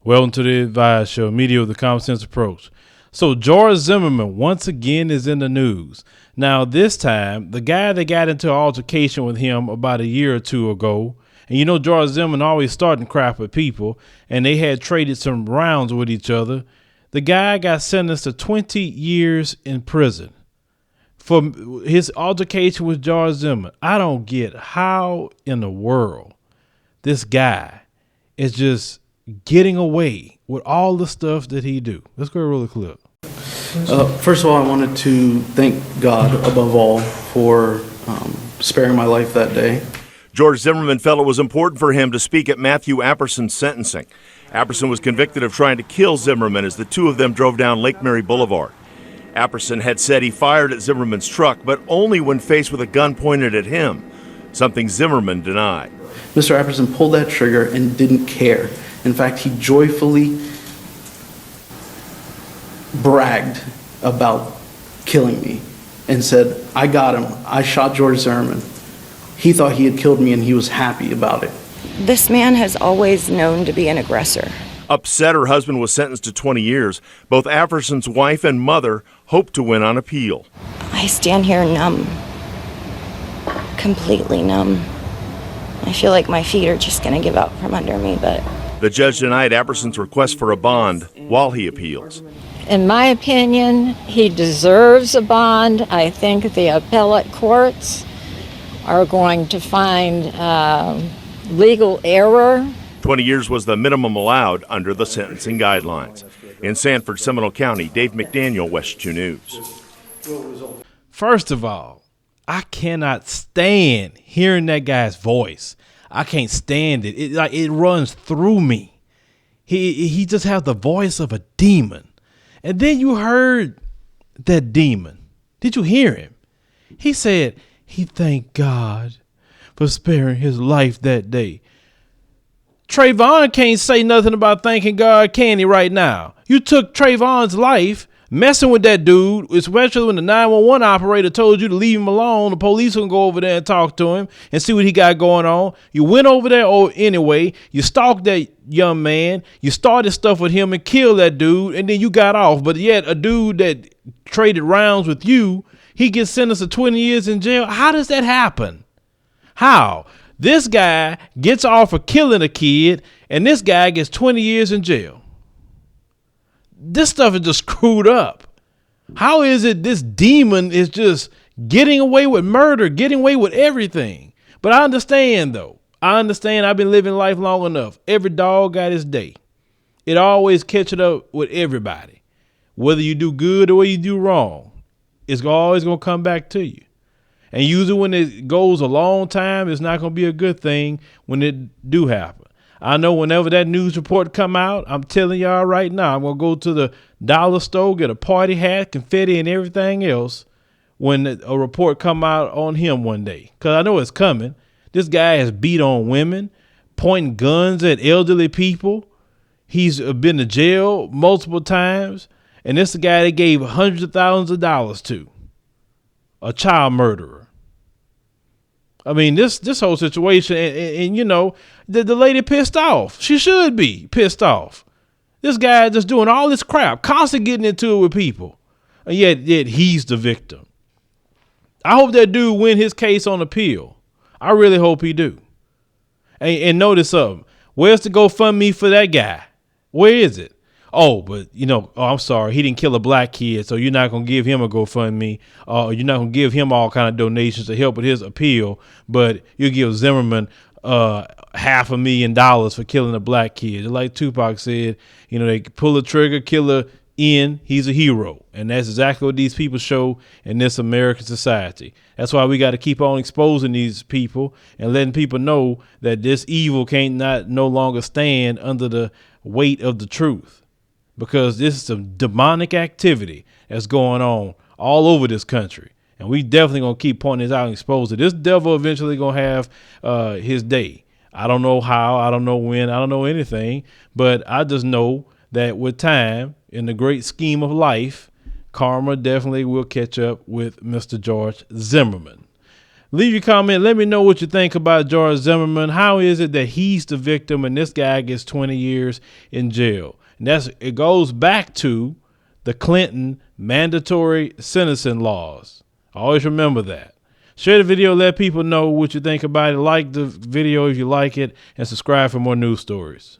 Welcome to the Advise Show, media with the common sense approach. So George Zimmerman once again is in the news. Now this time, the guy that got into an altercation with him about a year or two ago, and you know George Zimmerman always starting crap with people, and they had traded some rounds with each other. The guy got sentenced to 20 years in prison for his altercation with George Zimmerman. I don't get how in the world this guy is just getting away with all the stuff that he do. Let's go roll the clip. First of all, I wanted to thank God above all for sparing my life that day. George Zimmerman felt it was important for him to speak at Matthew Apperson's sentencing. Apperson was convicted of trying to kill Zimmerman as the two of them drove down Lake Mary Boulevard. Apperson had said he fired at Zimmerman's truck, but only when faced with a gun pointed at him, something Zimmerman denied. Mr. Apperson pulled that trigger and didn't care. In fact, he joyfully bragged about killing me and said, "I got him. I shot George Zimmerman." He thought he had killed me and he was happy about it. This man has always known to be an aggressor. Upset her husband was sentenced to 20 years, both Apperson's wife and mother hope to win on appeal. I stand here numb, completely numb. I feel like my feet are just going to give out from under me, but... The judge denied Apperson's request for a bond while he appeals. In my opinion, he deserves a bond. I think the appellate courts are going to find legal error. 20 years was the minimum allowed under the sentencing guidelines. In Sanford, Seminole County, Dave McDaniel, WESH 2 News. First of all, I cannot stand hearing that guy's voice. I can't stand it. It runs through me. He just has the voice of a demon. And then you heard that demon. Did you hear him? He said he thanked God for sparing his life that day. Trayvon can't say nothing about thanking God, can he, right now? You took Trayvon's life messing with that dude, especially when the 911 operator told you to leave him alone. The police can go over there and talk to him and see what he got going on. You went over there anyway. You stalked that young man. You started stuff with him and killed that dude, and then you got off. But yet a dude that traded rounds with you, he gets sentenced to 20 years in jail. How does that happen? How? This guy gets off for killing a kid, and this guy gets 20 years in jail. This stuff is just screwed up. How is it this demon is just getting away with murder, getting away with everything? But I understand, though. I understand. I've been living life long enough. Every dog got his day. It always catches up with everybody. Whether you do good or you do wrong, it's always going to come back to you. And usually when it goes a long time, it's not going to be a good thing when it do happen. I know whenever that news report come out, I'm telling y'all right now, I'm going to go to the dollar store, get a party hat, confetti, and everything else when a report come out on him one day. Because I know it's coming. This guy has beat on women, pointing guns at elderly people. He's been to jail multiple times. And this is the guy they gave hundreds of thousands of dollars to. A child murderer. I mean, this whole situation, and you know, the lady pissed off. She should be pissed off. This guy just doing all this crap, constantly getting into it with people, and yet he's the victim. I hope that dude win his case on appeal. I really hope he do. And notice something. Where's the GoFundMe for that guy? Where is it? Oh, but I'm sorry, he didn't kill a black kid, so you're not going to give him a GoFundMe, you're not going to give him all kind of donations to help with his appeal, but you give Zimmerman $500,000 for killing a black kid. Like Tupac said, they pull the trigger, killer in, he's a hero. And that's exactly what these people show in this American society. That's why we got to keep on exposing these people and letting people know that this evil no longer stand under the weight of the truth. Because this is some demonic activity that's going on all over this country. And we definitely going to keep pointing this out and expose it. This devil eventually going to have his day. I don't know how, I don't know when, I don't know anything. But I just know that with time, in the great scheme of life, karma definitely will catch up with Mr. George Zimmerman. Leave your comment. Let me know what you think about George Zimmerman. How is it that he's the victim and this guy gets 20 years in jail? And it goes back to the Clinton mandatory sentencing laws. Always remember that. Share the video. Let people know what you think about it. Like the video if you like it, and subscribe for more news stories.